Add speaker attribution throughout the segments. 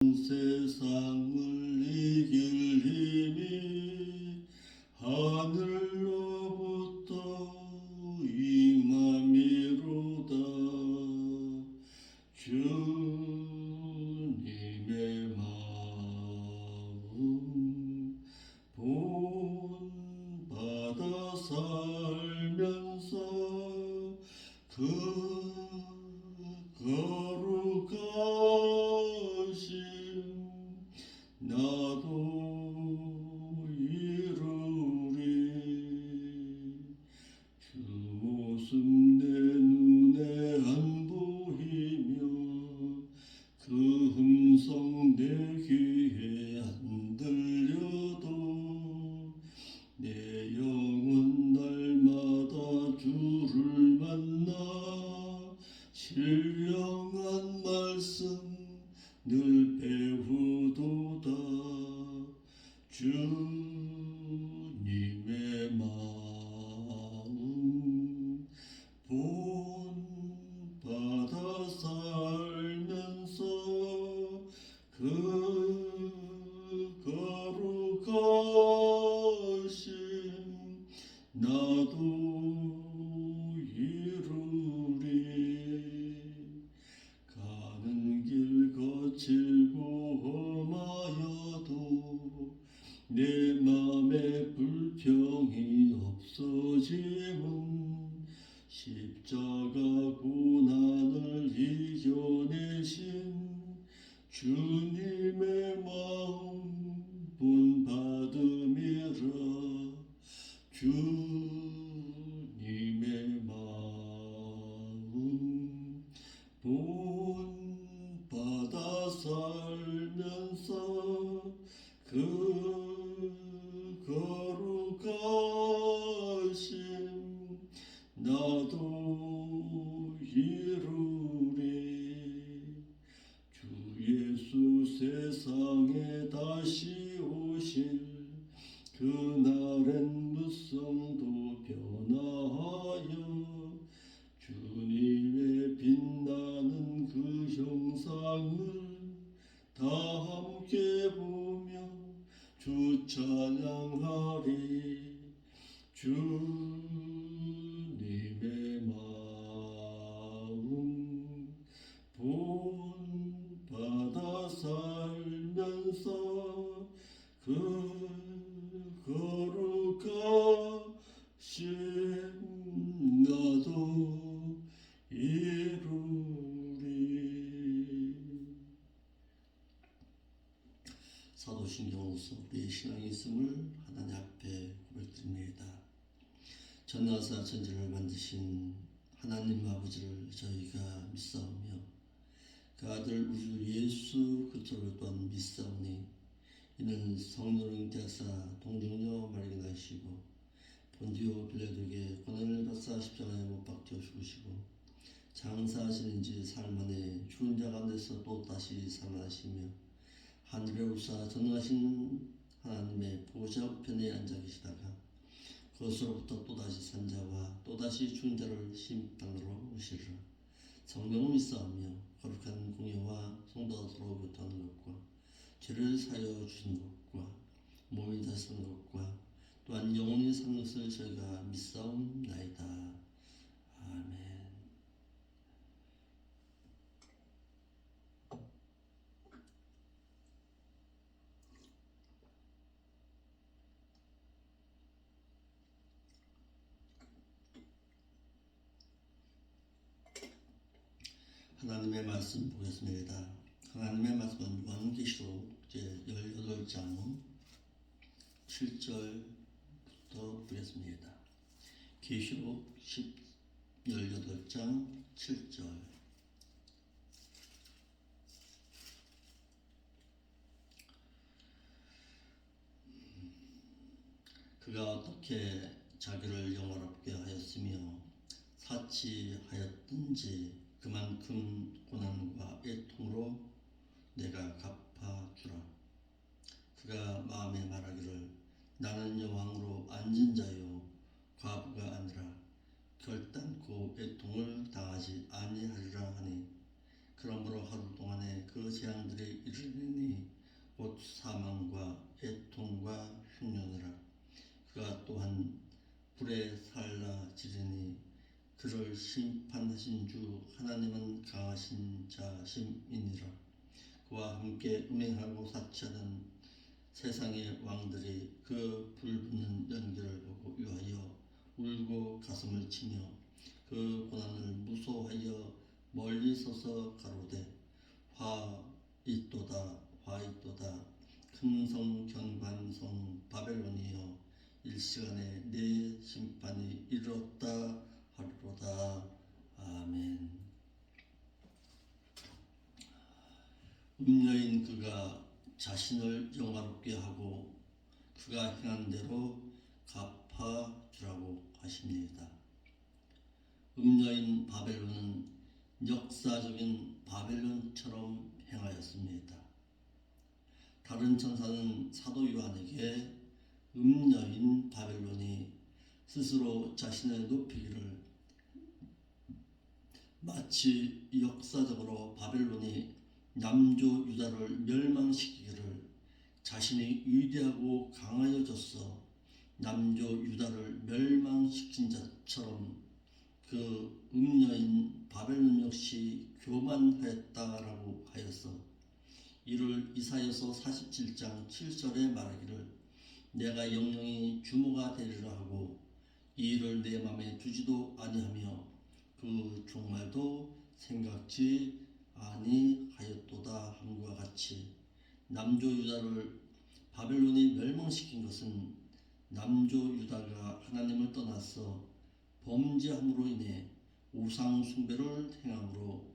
Speaker 1: 세상을 이길 힘이 하늘로부터 임함이로다. 주님의 마음 본받아 살면서 그 거룩하심 나도 이루리. 주 모습 내 눈에 안 보이며 그 음성 내 귀에 안 들려도 내 영혼 날마다 주를 만나 신령한 말씀 늘 배우도다. 주님의 마음 본받아 살면서 그 거룩하심 나도 이루리. 가는 길 거칠고 험하여도 내 맘에 불평이 없어짐은 십자가 고난을 이겨내신 주님의 마음 본받음이라. 주님의 마음 본받아 살면서 그 거룩하심 나도 이루리. 주 예수 세상에 다시 오실 그날엔 무성도 변화하여 주님의 빛나는 그 형상을 다 함께 보며 주 찬양하리. 주님의 마음 본받아 살면서 그 거룩하심 나도 이루리. 사도신경으로서 우리의 신앙이 있음을 하나님 앞에 고백드립니다. 전능하사 천지를 만드신 하나님 아버지를 저희가 믿사오며 그 아들 우주 예수 그리스도를 또한 믿사오니 이는 성령을 대하사 동정녀 마리아 나시고 본디오 빌라도에게 고난을 받사 십자가에 못 박혀 죽으시고 장사하시는 지 사흘 만에 죽은 자 가운데서 또 다시 살아나시며 하늘에 오사 전능하신 하나님의 보좌 우편에 앉아 계시다가 그것으로부터 또다시 산 자와 또다시 죽은 자를 심판하러 오시리라. 성령을 믿사오며 거룩한 공예와 성도가 서로 교통하는 것과 죄를 사하여 주신 것과 몸이 다시 사는 것과 또한 영원히 사는 것을 저희가 믿사옵나이다. 아멘. 하나님의 말씀 보겠습니다. 하나님의 말씀은 요한계시록 제18장 7절부터 보겠습니다. 계시록 18장 7절. 그가 어떻게 자기를 영화롭게 하였으며 사치하였든지 그만큼 고난과 애통으로 내가 갚아주라. 그가 마음에 말하기를 나는 여왕으로 앉은 자요 과부가 아니라 결단코 애통을 당하지 아니하리라 하니 그러므로 하루 동안에 그 재앙들이 이르리니 곧 사망과 애통과 흉년이라. 그가 또한 불에 살라지르니 그를 심판하신 주 하나님은 강하신 자심이니라. 그와 함께 음행하고 사치하던 세상의 왕들이 그 불붙는 연기를 보고 위하여 울고 가슴을 치며 그 고난을 무서워하여 멀리 서서 가로되 화있도다 화있도다 큰 성 견관성 바벨론이여 일시간에 네 심판이 이르렀다 하리로다. 아멘. 음녀인 그가 자신을 영화롭게 하고 그가 행한 대로 갚아주라고 하십니다. 음녀인 바벨론은 역사적인 바벨론처럼 행하였습니다. 다른 천사는 사도 요한에게 음녀인 바벨론이 스스로 자신을 높이기를, 마치 역사적으로 바벨론이 남조 유다를 멸망시키기를 자신이 위대하고 강하여져서 남조 유다를 멸망시킨 자처럼 그 음녀인 바벨론 역시 교만하였다라고 하여서 이를 이사야서 47장 7절에 말하기를 내가 영영이 주모가 되리라 하고 이 일을 내 맘에 두지도 아니하며 그 종말도 생각지 아니하였도다 함과 같이 남조 유다를 바벨론이 멸망시킨 것은 남조 유다가 하나님을 떠나서 범죄함으로 인해 우상 숭배를 행함으로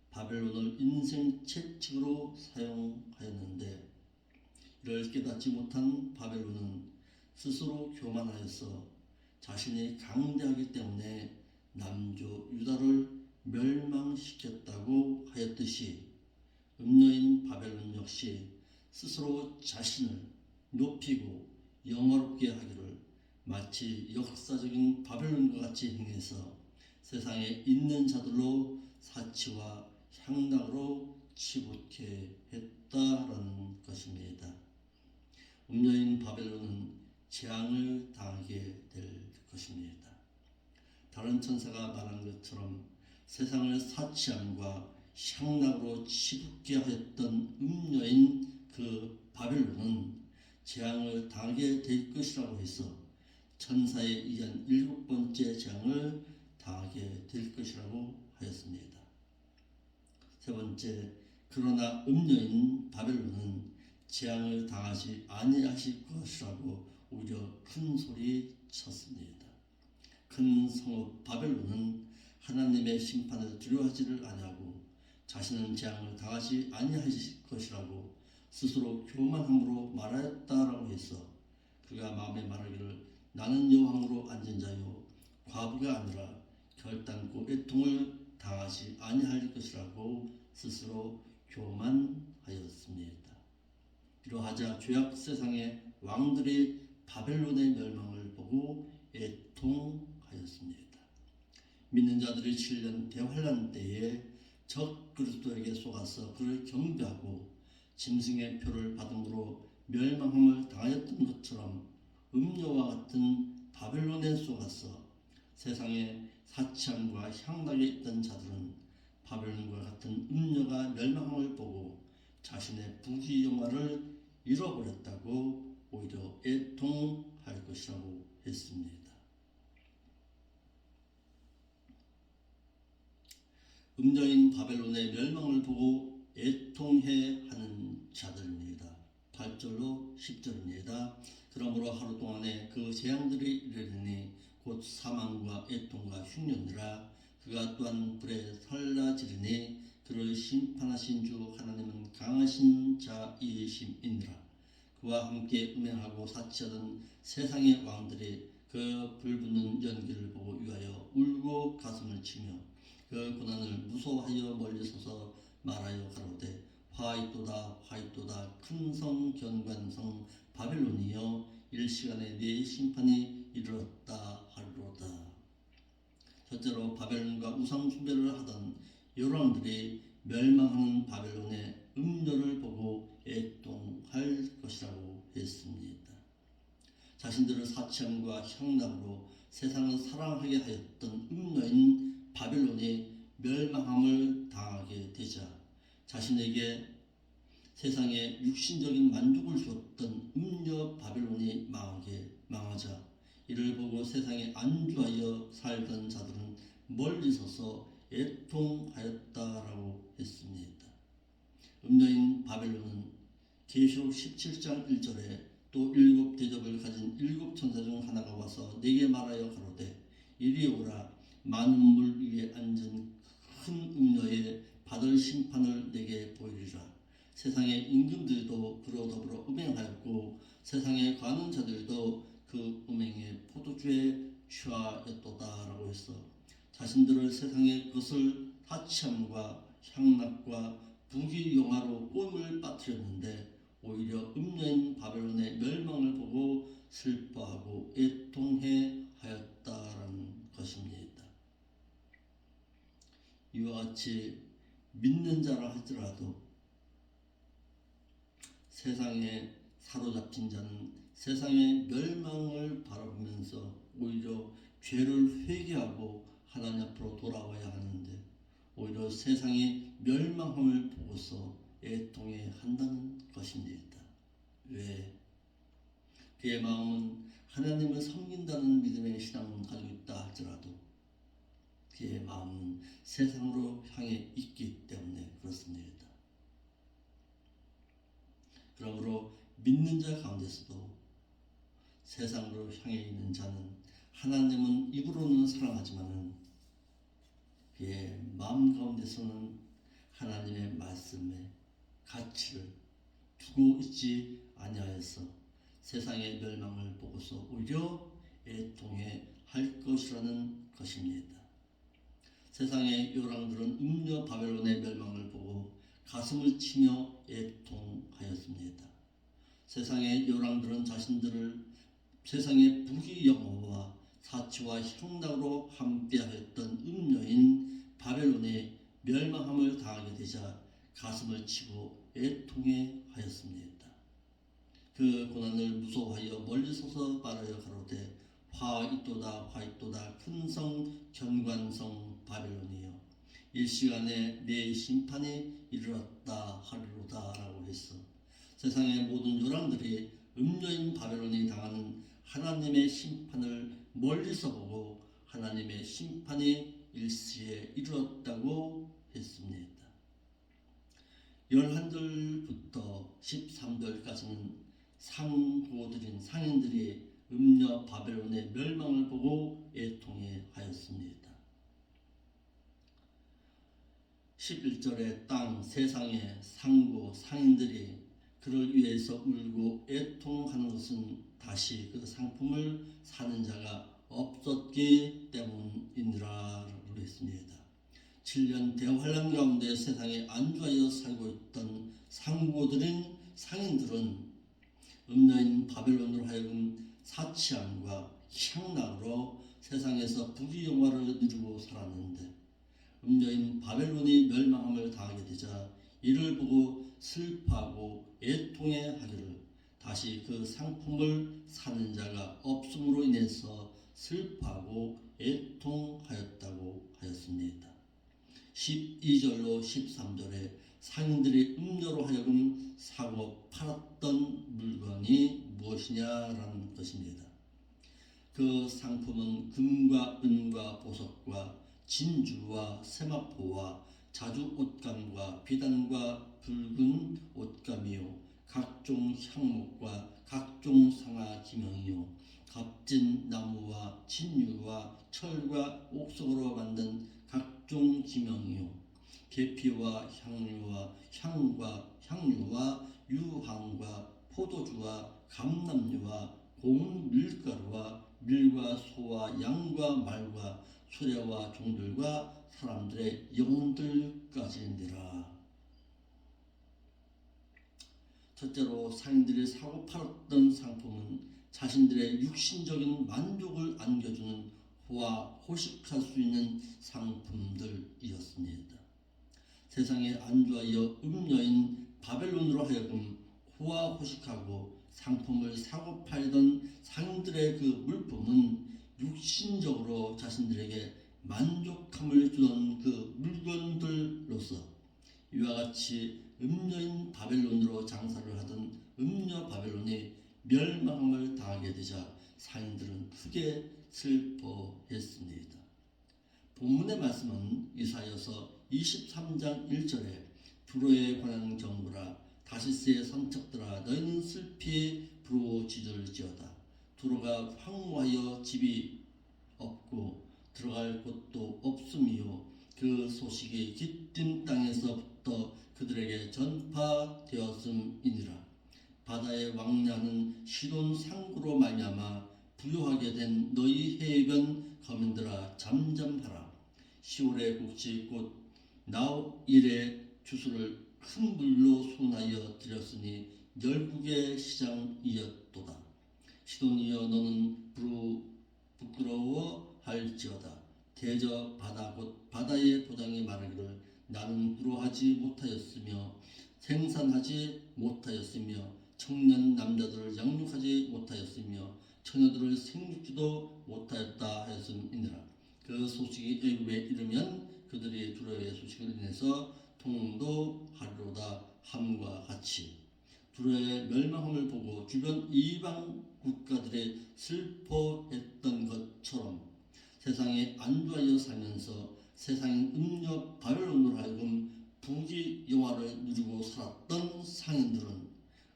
Speaker 1: 바벨론을 인생 채찍으로 사용하였는데, 이를 깨닫지 못한 바벨론은 스스로 교만하여서 자신이 강대하기 때문에 남조 유다를 멸망시켰다고 하였듯이 음녀인 바벨론 역시 스스로 자신을 높이고 영화롭게 하기를 마치 역사적인 바벨론과 같이 행해서 세상에 있는 자들로 사치와 향락으로 치부케 했다라는 것입니다. 음녀인 바벨론은 재앙을 당하게 될 것입니다. 다른 천사가 말한 것처럼 세상을 사치함과 향락으로 치붙게 하였던 음녀인 그 바벨론은 재앙을 당하게 될 것이라고 해서 천사에 의한 7번째 재앙을 당하게 될 것이라고 하였습니다. 세 번째, 그러나 음녀인 바벨론은 재앙을 당하지 아니하실 것이라고 오히려 큰 소리 쳤습니다. 큰 성읍 바벨론은 하나님의 심판을 두려워하지를 아니하고 자신은 재앙을 당하지 아니하실 것이라고 스스로 교만함으로 말하였다라고 해서 그가 마음에 말하기를 나는 여호와로 앉은 자요 과부가 아니라 결단코 애통을 당하지 아니할 것이라고 스스로 교만하였습니다. 이러하자 죄악 세상의 왕들이 바벨론의 멸망을 보고 애통하였습니다. 믿는 자들이 7년 대환란 때에 적 그리스도에게 속아서 그를 경배하고 짐승의 표를 받음으로 멸망함을 당하였던 것처럼 음녀와 같은 바벨론에 속아서 세상의 사치함과 향락에 있던 자들은 바벨론과 같은 음녀가 멸망함을 보고 자신의 부귀영화를 잃어버렸다고 오히려 애통할 것이라고 했습니다. 음녀인 바벨론의 멸망을 보고 애통해 하는 자들입니다. 8절로 10절입니다. 그러므로 하루 동안에 그 재앙들이 이르리니 곧 사망과 애통과 흉년이라. 그가 또한 불에 살라지르니 그를 심판하신 주 하나님은 강하신 자이심이니라. 그와 함께 음행하고 사치하던 세상의 왕들이 그 불붙는 연기를 보고 위하여 울고 가슴을 치며 그 고난을 무서워하여 멀리 서서 말하여 가로되 화있도다 화있도다 큰 성 견관성 바벨론이여 일시간에 네 심판이 이르렀다 하리로다. 첫째로 바벨론과 우상 숭배를 하던 열왕들이 멸망하는 바벨론의 음료를 보고 애통할 것이라고 했습니다. 자신들을 사치함과 향락으로 세상을 사랑하게 하였던 음녀인 바벨론이 멸망함을 당하게 되자 자신에게 세상에 육신적인 만족을 주었던 음녀 바벨론이 망하자 이를 보고 세상에 안주하여 살던 자들은 멀리 서서 애통하였다라고 했습니다. 음녀인 바벨론은 계시록 17장 1절에 또 7대접을 가진 7천사 중 하나가 와서 내게 말하여 가로되 이리 오라. 많은 물 위에 앉은 큰 음녀의 받을 심판을 내게 보이리라. 세상의 임금들도 그로 더불어 음행하였고 세상에 가는 자들도 그 음행의 포도주에 취하였도다라고 했어 자신들을 세상의 것을 타치함과 향락과 부귀영화로 꿈을 빠뜨렸는데 오히려 음녀인 바벨론의 멸망을 보고 슬퍼하고 애통해 하였다라는 것입니다. 이와 같이 믿는 자라 할지라도 세상에 사로잡힌 자는 세상의 멸망을 바라보면서 오히려 죄를 회개하고 하나님 앞으로 돌아와야 하는데 오히려 세상의 멸망함을 보고서 애통해 한다는 것입니다. 왜? 그의 마음은 하나님을 섬긴다는 믿음의 신앙을 가지고 있다 할지라도 그의 마음은 세상으로 향해 있기 때문에 그렇습니다. 그러므로 믿는 자 가운데서도 세상으로 향해 있는 자는 하나님은 입으로는 사랑하지만은 그의 마음 가운데서는 하나님의 말씀에 가치를 두고 있지 아니하여서 세상의 멸망을 보고서 오히려 애통해 할 것이라는 것입니다. 세상의 요랑들은 음녀 바벨론의 멸망을 보고 가슴을 치며 애통하였습니다. 세상의 요랑들은 자신들을 세상의 부귀영화와 사치와 향락으로 함께하였던 음녀인 바벨론의 멸망함을 당하게 되자 가슴을 치고 애통해 하였습니다. 그 고난을 무서워하여 멀리 서서 말하여 가로되 화 있도다 화 있도다 큰 성 견관성 바벨론이여 일시간에 내 심판이 이르렀다 하리로다 라고 했어. 세상의 모든 요랑들이 음녀인 바벨론이 당하는 하나님의 심판을 멀리서 보고 하나님의 심판이 일시에 이르렀다고 했습니다. 11절부터 13절까지는 상인들이 음녀 바벨론의 멸망을 보고 애통해 하였습니다. 11절에 땅 세상의 상인들이 그를 위해서 울고 애통하는 것은 다시 그 상품을 사는 자가 없었기 때문이니라고 했습니다. 7년 대환란 가운데 세상에 안주하여 살고 있던 상인들은 음녀인 바벨론으로 하여금 사치함과 향락으로 세상에서 부귀영화를 누리고 살았는데 음녀인 바벨론이 멸망함을 당하게 되자 이를 보고 슬퍼하고 애통해 하기를 다시 그 상품을 사는 자가 없음으로 인해서 슬퍼하고 애통하였다고 하였습니다. 12절로 13절에 상인들이 음녀로 하여금 사고 팔았던 물건이 무엇이냐라는 것입니다. 그 상품은 금과 은과 보석과 진주와 세마포와 자주 옷감과 비단과 붉은 옷감이요 각종 향목과 각종 상아 기명이요 값진 나무와 진유와 철과 옥석으로 만든 각종 기명이요 계피와 향유와 향과 향유와 유황과 포도주와 감람유와 고운 밀가루와 밀과 소와 양과 말과 수레와 종들과 사람들의 영혼들까지니라. 첫째로 상인들이 사고 팔았던 상품은 자신들의 육신적인 만족을 안겨주는 호식할 수 있는 상품들이었습니다. 세상에 안주하여 음녀인 바벨론으로 하여금 호화호식하고 상품을 사고 팔던 상인들의 그 물품은 육신적으로 자신들에게 만족함을 주던 그 물건들로서 이와 같이 음녀인 바벨론으로 장사를 하던 음녀 바벨론이 멸망함을 당하게 되자 상인들은 크게 슬퍼했습니다. 본문의 말씀은 이사야서 23장 1절에 두로에 관한 경고라 다시스의 선척들아 너희는 슬피 부르짖을지어다. 두로가 황무하여 집이 없고 들어갈 곳도 없음이요 그 소식이 깃든 땅에서부터 그들에게 전파되었음이니라. 바다의 왕냐는 시돈 상구로 말미암아 부요하게 된 너희 해변 거민들아 잠잠하라. 시올의 곡식 곧 나일의 주수를 큰 물로 수납하여 드렸으니 열국의 시장이었도다. 시돈이여 너는 부끄러워할지어다. 대저 바다 곧 바다의 도장이 말하기를 나는 부러하지 못하였으며 생산하지 못하였으며 청년 남자들을 양육하지 못하였으며 처녀들을 생육지도 못하였다 하였음이니라. 그 소식이 애굽에 이르면 그들이 두로의 소식을 인해서 통도하리로다 함과 같이 두로의 멸망함을 보고 주변 이방 국가들이 슬퍼했던 것처럼 세상에 안주하여 살면서 세상인 음녀 바벨론으로 하여금 부귀 영화를 누리고 살았던 상인들은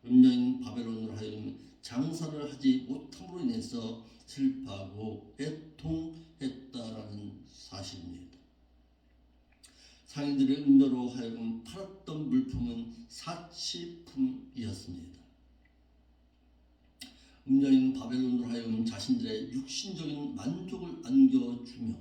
Speaker 1: 음녀인 바벨론으로 하여금 장사를 하지 못함으로 인해서 슬퍼하고 애통했다라는 사실입니다. 상인들의 음녀로 하여금 팔았던 물품은 사치품이었습니다. 음녀인 바벨론으로 하여금 자신들의 육신적인 만족을 안겨주며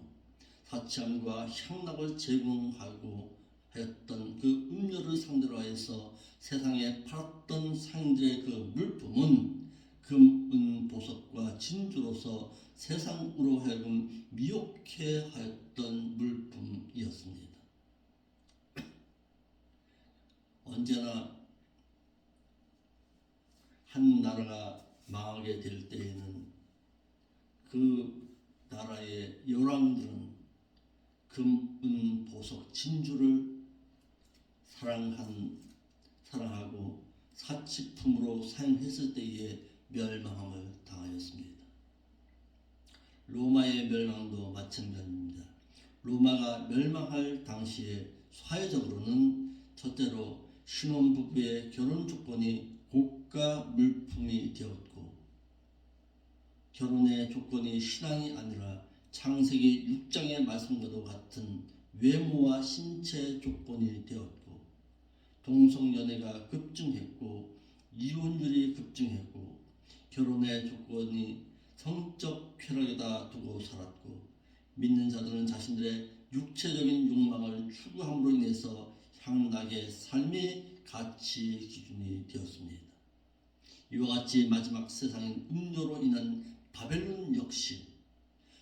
Speaker 1: 사치함과 향락을 제공하고 하였던 그 음녀를 상대로 하여서 세상에 팔았던 상인들의 그 물품은 금, 은, 보석과 진주로서 세상으로 하여금 미혹해 하였던 물품이었습니다. 언제나 한 나라가 망하게 될 때에는 그 나라의 열왕들은 금, 은, 보석, 진주를 사랑하고 사치품으로 사용했을 때에 멸망함을 당하였습니다. 로마의 멸망도 마찬가지입니다. 로마가 멸망할 당시에 사회적으로는 첫째로 신혼부부의 결혼 조건이 고가 물품이 되었고 결혼의 조건이 신앙이 아니라 창세기 6장의 말씀과도 같은 외모와 신체 조건이 되었고 동성연애가 급증했고 이혼율이 급증했고 결혼의 조건이 성적 쾌락에다 두고 살았고 믿는 자들은 자신들의 육체적인 욕망을 추구함으로 인해서 향락의 삶의 가치 기준이 되었습니다. 이와 같이 마지막 세상인 음료로 인한 바벨론 역시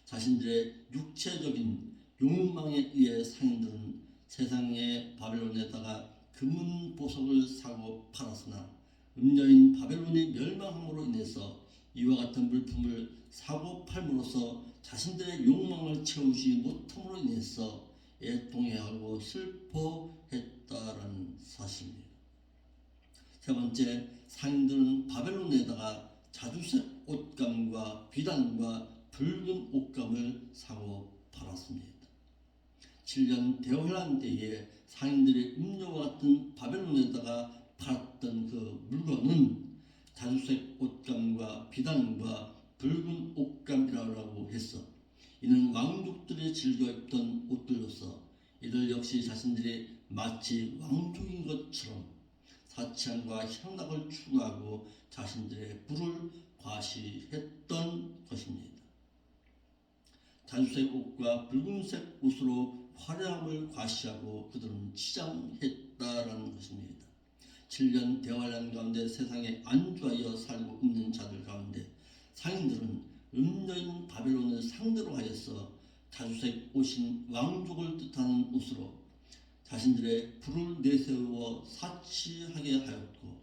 Speaker 1: 자신들의 육체적인 욕망에 의해 상인들은 세상의 바벨론에다가 금은 보석을 사고 팔았으나 음녀인 바벨론이 멸망함으로 인해서 이와 같은 물품을 사고 팔므로써 자신들의 욕망을 채우지 못함으로 인해서 애통해하고 슬퍼했다라는 사실입니다. 세 번째, 상인들은 바벨론에다가 자주색 옷감과 비단과 붉은 옷감을 사고 팔았습니다. 7년 대환란 때에 상인들의 음료와 같은 바벨론에다가 팔았던 그 물건은 자주색 옷감과 비단과 붉은 옷감이라고 했어. 이는 왕족들이 즐겨 입던 옷들로서 이들 역시 자신들이 마치 왕족인 것처럼 사치함과 향락을 추구하고 자신들의 부를 과시했던 것입니다. 자주색 옷과 붉은색 옷으로 화려함을 과시하고 그들은 치장했다라는 것입니다. 7년 대환란 가운데 세상에 안주하여 살고 있는 자들 가운데 상인들은 음녀인 바벨론을 상대로 하여서 자주색 옷인 왕족을 뜻하는 옷으로 자신들의 불을 내세워 사치하게 하였고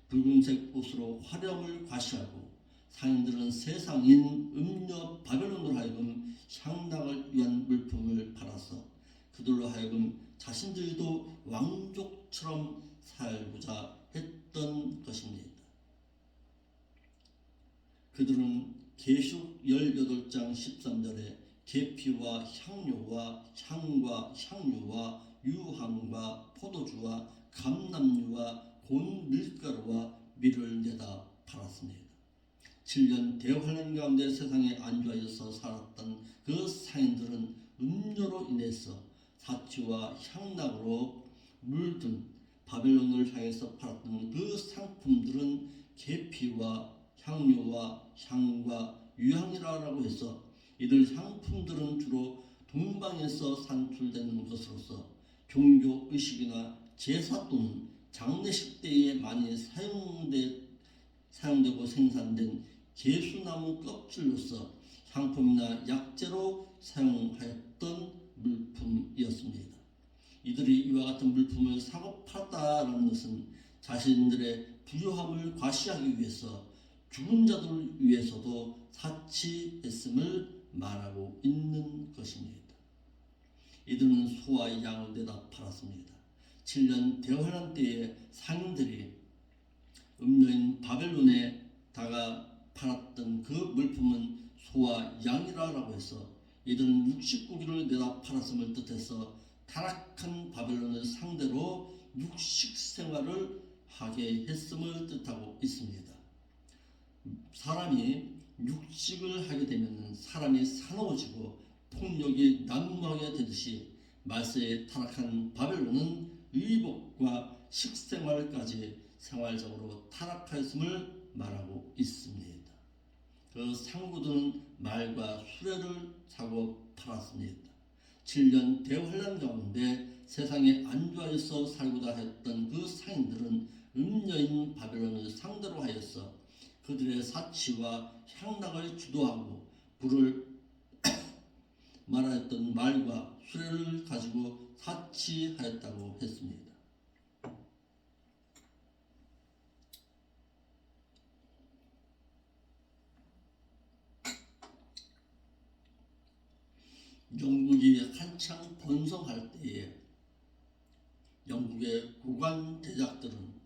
Speaker 1: 붉은색 옷으로 화려함을 과시하고 상인들은 세상인 음녀 바벨론으로 하여금 향락을 위한 물품을 팔아서 그들로 하여금 자신들도 왕족처럼 살고자 했던 것입니다. 그들은 계시록 18장 13절에 계피와 향료와 향과 향유와 유황과 포도주와 감람유와 곤 밀가루와 밀을 내다 팔았습니다. 7년 대환란 가운데 세상에 안주하여서 살았던 그 상인들은 음료로 인해서 사치와 향락으로 물든 바벨론을 향해서 팔았던 그 상품들은 계피와 향료와 향과 유향이라고 해서 이들 상품들은 주로 동방에서 산출되는 것으로서 종교의식이나 제사 또는 장례식 때에 많이 사용되고 생산된 개수나무 껍질로서 향품이나 약재로 사용하였던 물품이었습니다. 이들이 이와 같은 물품을 사고 팔았다는 것은 자신들의 부유함을 과시하기 위해서 죽은 자들을 위해서도 사치했음을 말하고 있는 것입니다. 이들은 소와 양을 내다 팔았습니다. 7년 대환란 때에 상인들이 음녀인 바벨론에다가 팔았던 그 물품은 소와 양이라고 해서 이들은 육식고기를 내다 팔았음을 뜻해서 타락한 바벨론을 상대로 육식생활을 하게 했음을 뜻하고 있습니다. 사람이 육식을 하게 되면 사람이 사나워지고 폭력이 난무하게 되듯이 말세에 타락한 바벨론은 의복과 식생활까지 생활적으로 타락하였음을 말하고 있습니다. 그 상구들은 말과 수레를 사고 팔았습니다. 7년 대환란 가운데 세상에 안주하여서 살고자 했던 그 상인들은 음녀인 바벨론을 상대로 하여서 그들의 사치와 향락을 주도하고 불을 말하였던 말과 수레를 가지고 사치하였다고 했습니다. 영국이 한창 번성할 때에 영국의 고관 대작들은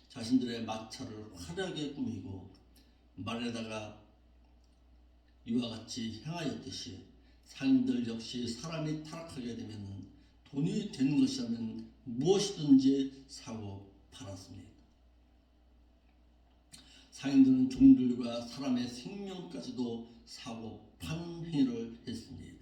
Speaker 1: 자신들의 마차를 화려하게 꾸미고 말에다가 이와 같이 행하였듯이 상인들 역시 사람이 타락하게 되면 돈이 되는 것이라면 무엇이든지 사고 팔았습니다. 상인들은 종들과 사람의 생명까지도 사고 파는 행위를 했습니다.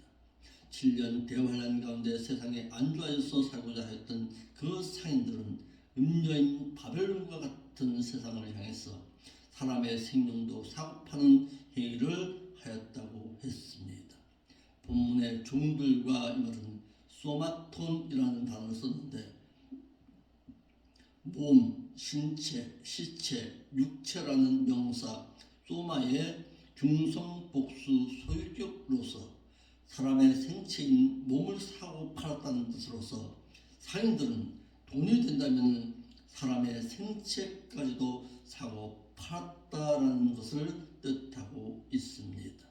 Speaker 1: 7년 대환란 가운데 세상에 안주하여서 살고자 했던 그 상인들은 음녀인 바벨론과 같은 세상을 향해서 사람의 생명도 사고 파는 행위를 하였다고 했습니다. 본문의 종들과 이 말은 소마톤이라는 단어를 썼는데 몸, 신체, 시체, 육체라는 명사 소마의 중성복수 소유격으로서 사람의 생체인 몸을 사고 팔았다는 뜻으로서 상인들은 돈이 된다면 사람의 생체까지도 사고 팔았다라는 것을 뜻하고 있습니다.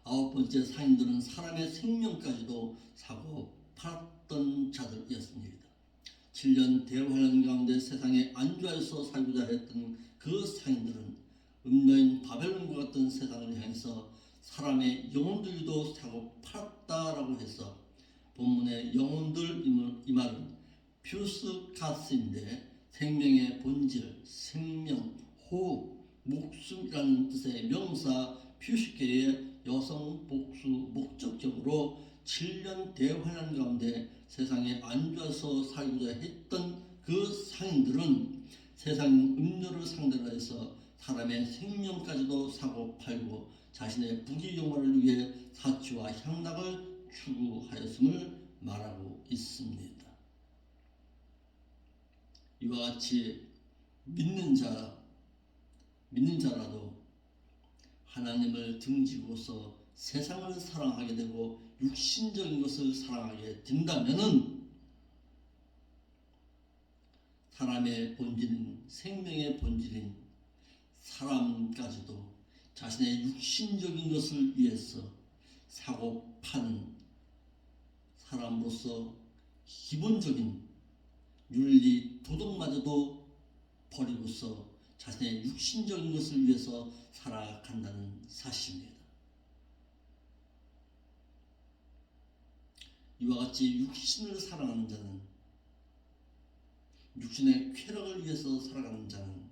Speaker 1: 9번째, 상인들은 사람의 생명까지도 사고 팔았던 자들이었습니다. 7년 대환란 가운데 세상에 안주하여서 살고자 했던 그 상인들은 음녀인 바벨론과 같은 세상을 향해서 사람의 영혼들도 사고 팔았다라고 해서 본문의 영혼들 이 말은 퓨스카스인데 생명의 본질, 생명, 호흡, 목숨이라는 뜻의 명사 퓨시케의 여성 복수 목적적으로 7년 대환란 가운데 세상에 안주해서 살고자 했던 그 상인들은 세상 음료를 상대로 해서 사람의 생명까지도 사고 팔고 자신의 부귀영화를 위해 사치와 향락을 추구하였음을 말하고 있습니다. 이와 같이 믿는 자라도 하나님을 등지고서 세상을 사랑하게 되고 육신적인 것을 사랑하게 된다면은 사람의 본질인 생명의 본질인 사람까지도 자신의 육신적인 것을 위해서 사고 파는 사람으로서 기본적인 윤리 도덕마저도 버리고서 자신의 육신적인 것을 위해서 살아간다는 사실입니다. 이와 같이 육신을 사랑하는 자는, 육신의 쾌락을 위해서 살아가는 자는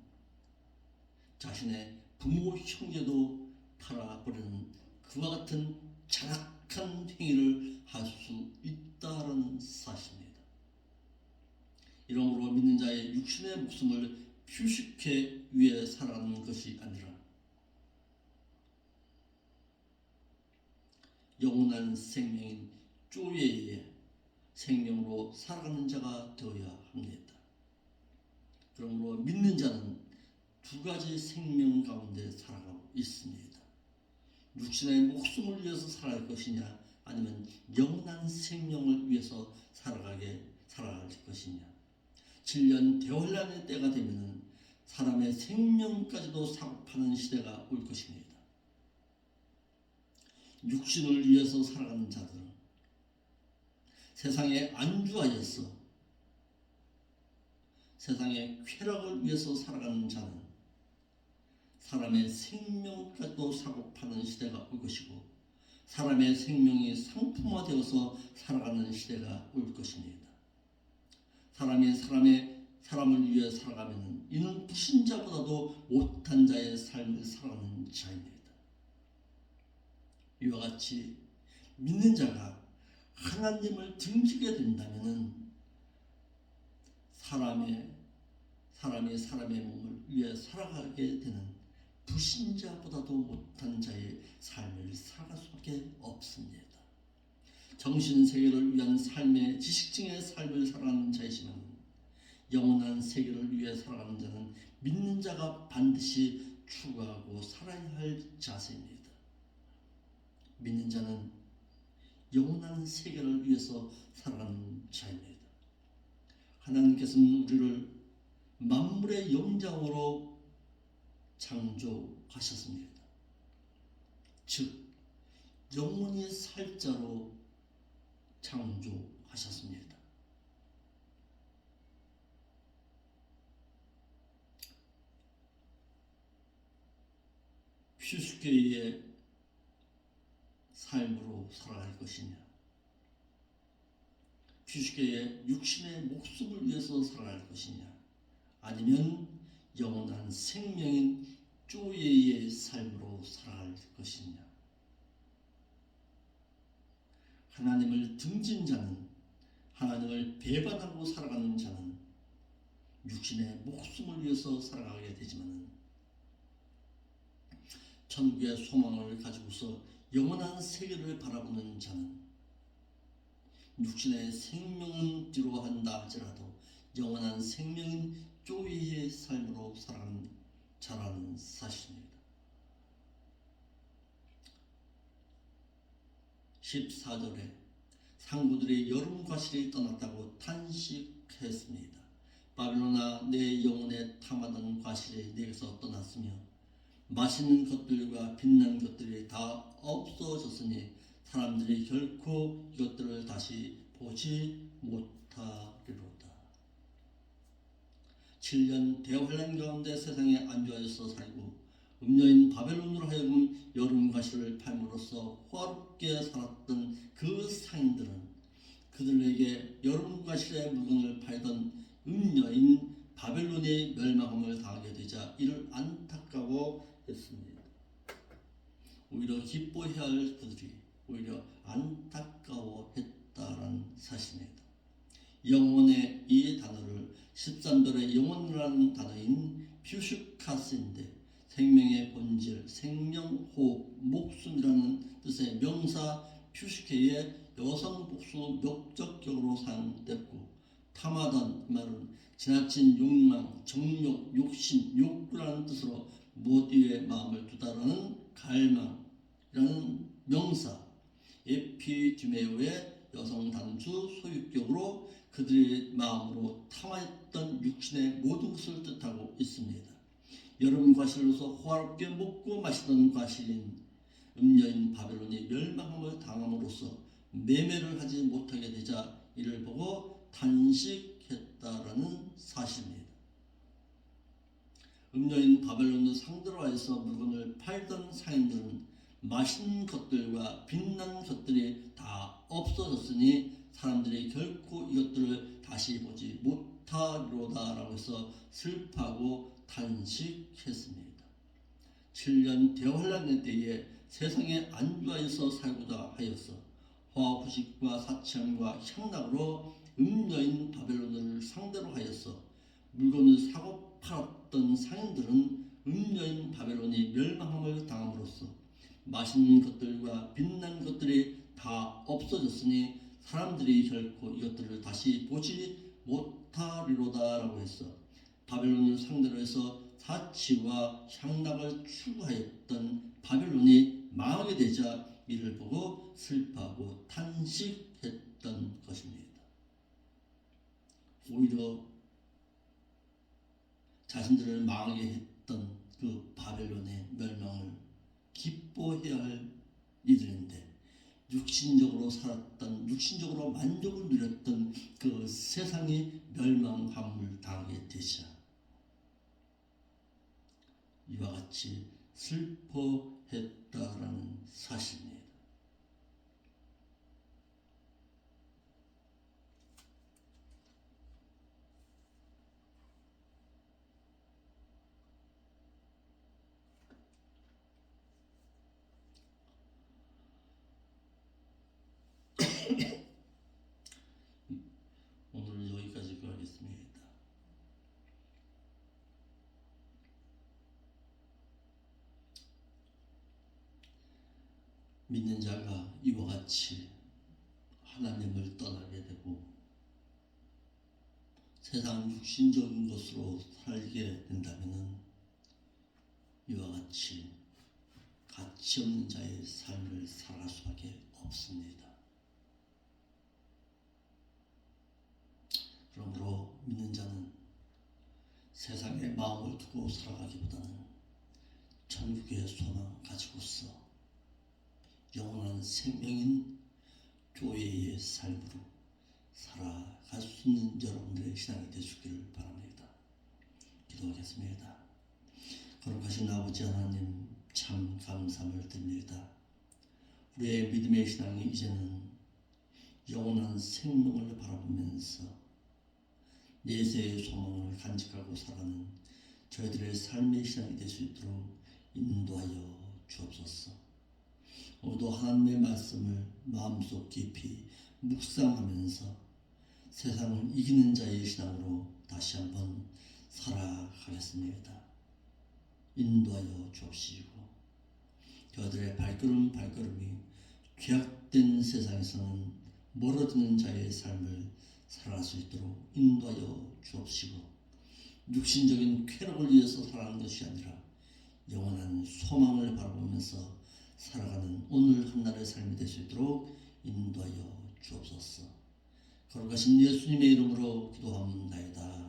Speaker 1: 자신의 부모 형제도 팔아버리는 그와 같은 잔악한 행위를 할 수 있다는 사실입니다. 이러므로 믿는 자의 육신의 목숨을 휴식해 위해 살아가는 것이 아니라 영원한 생명인 쪼예의 생명으로 살아가는 자가 되어야 합니다. 그러므로 믿는 자는 두 가지 생명 가운데 살아가고 있습니다. 육신의 목숨을 위해서 살아갈 것이냐, 아니면 영원한 생명을 위해서 살아갈 것이냐. 7년 대환란의 때가 되면은 사람의 생명까지도 사고파는 시대가 올 것입니다. 육신을 위해서 살아가는 자들은 세상에 안주하여서 세상의 쾌락을 위해서 살아가는 자는 사람의 생명까지도 사고파는 시대가 올 것이고, 사람의 생명이 상품화되어서 살아가는 시대가 올 것입니다. 사람을 위해 살아가면 이는 불신자보다도 못한 자의 삶을 살아가는 자입니다. 이와 같이 믿는 자가 하나님을 등지게 된다면 사람이 사람의 몸을 위해 살아가게 되는 불신자보다도 못한 자의 삶을 살아갈 수밖에 없습니다. 정신세계를 위한 삶의 지식증의 삶을 살아가는 자이지만 영원한 세계를 위해 살아가는 자는 믿는 자가 반드시 추구하고 살아야 할 자세입니다. 믿는 자는 영원한 세계를 위해서 살아가는 자입니다. 하나님께서는 우리를 만물의 영장으로 창조하셨습니다. 즉 영원히 살 자로 창조하셨습니다. 휴식계의 삶으로 살아갈 것이냐, 휴식계의 육신의 목숨을 위해서 살아갈 것이냐, 아니면 영원한 생명인 쪼예의 삶으로 살아갈 것이냐. 하나님을 등진 자는, 하나님을 배반하고 살아가는 자는 육신의 목숨을 위해서 살아가게 되지만 천국의 소망을 가지고서 영원한 세계를 바라보는 자는 육신의 생명은 뒤로한다 할지라도 영원한 생명인 쪼이의 삶으로 살아가는 자라는 사실입니다. 14절에 상부들이 여름 과실이 떠났다고 탄식했습니다. 바빌론아, 내 영혼에 탐하던 과실이 내게서 떠났으며 맛있는 것들과 빛난 것들이 다 없어졌으니 사람들이 결코 이것들을 다시 보지 못하리로다. 7년 대환란 가운데 세상에 안주하여서 살고 음녀인 바벨론으로 하여금 여름 과실을 팔므로써 호화롭게 살았던 그 상인들은 그들에게 여름 과실의 물건을 팔던 음녀인 바벨론의 멸망함을 당하게 되자 이를 안타까워했습니다. 오히려 기뻐해야 할 그들이 오히려 안타까워했다라는 사실입니다. 영혼의 이 단어를 13절의 영혼이라는 단어인 퓨슈카스인데 생명의 본질, 생명호흡, 목숨이라는 뜻의 명사 퓨슈케의 여성 복수 목적격으로 사용됐고, 탐하던 말은 지나친 욕망, 정욕, 욕심, 욕구라는 뜻으로 무엇 위에 마음을 두다라는 갈망이라는 명사, 에피디메오의 여성 단수 소유격으로 그들의 마음으로 탐하였던 육신의 모든 것을 뜻하고 있습니다. 여름 과실로서 호화롭게 먹고 마시던 과실인 음녀인 바벨론이 멸망함을 당함으로써 매매를 하지 못하게 되자 이를 보고 탄식했다라는 사실입니다. 음녀인 바벨론을 상대로 하여서 물건을 팔던 상인들은 맛있는 것들과 빛난 것들이 다 없어졌으니 사람들이 결코 이것들을 다시 보지 못하리로다라고 해서 슬퍼하고 탄식했습니다. 7년 대환란의 때에 세상에 안주하여서 살고자 하여서 화후식과 사치함과 향락으로 음녀인 바벨론을 상대로 하여서 물건을 사고 팔았던 상인들은 음녀인 바벨론이 멸망함을 당함으로써 맛있는 것들과 빛난 것들이 다 없어졌으니 사람들이 결코 이것들을 다시 보지 못하리로다라고 해서 바벨론을 상대로 해서 사치와 향락을 추구하였던 바벨론이 망하게 되자 이를 보고 슬퍼하고 탄식했던 것입니다. 오히려 자신들을 망하게 했던 그 바벨론의 멸망을 기뻐해야 할 이들인데 육신적으로 살았던, 육신적으로 만족을 누렸던 그 세상이 멸망함을 당하게 되자 이와 같이 슬퍼했다라는 사실입니다. 오늘은 여기까지 하겠습니다. 믿는 자가 이와 같이 하나님을 떠나게 되고 세상 육신적인 것으로 살게 된다면 이와 같이 가치 없는 자의 삶을 살아갈 수밖에 없습니다. 그러므로 믿는 자는 세상에 마음을 두고 살아가기보다는 천국의 소망 가지고서 영원한 생명인 교회의 삶으로 살아갈 수 있는 여러분들의 신앙이 되시기를 바랍니다. 기도하겠습니다. 거룩하신 아버지 하나님, 참 감사를 드립니다. 우리의 믿음의 신앙이 이제는 영원한 생명을 바라보면서 내세의 소망을 간직하고 살아가는 저희들의 삶의 신앙이 될 수 있도록 인도하여 주옵소서. 오늘도 하나님의 말씀을 마음속 깊이 묵상하면서 세상을 이기는 자의 신앙으로 다시 한번 살아가겠습니다. 인도하여 주옵시고 저희들의 발걸음이 죄악된 세상에서는 멀어지는 자의 삶을 살아갈 수 있도록 인도하여 주옵시고 육신적인 쾌락을 위해서 살아가는 것이 아니라 영원한 소망을 바라보면서 살아가는 오늘 한날의 삶이 될 수 있도록 인도하여 주옵소서. 거룩하신 예수님의 이름으로 기도합니다.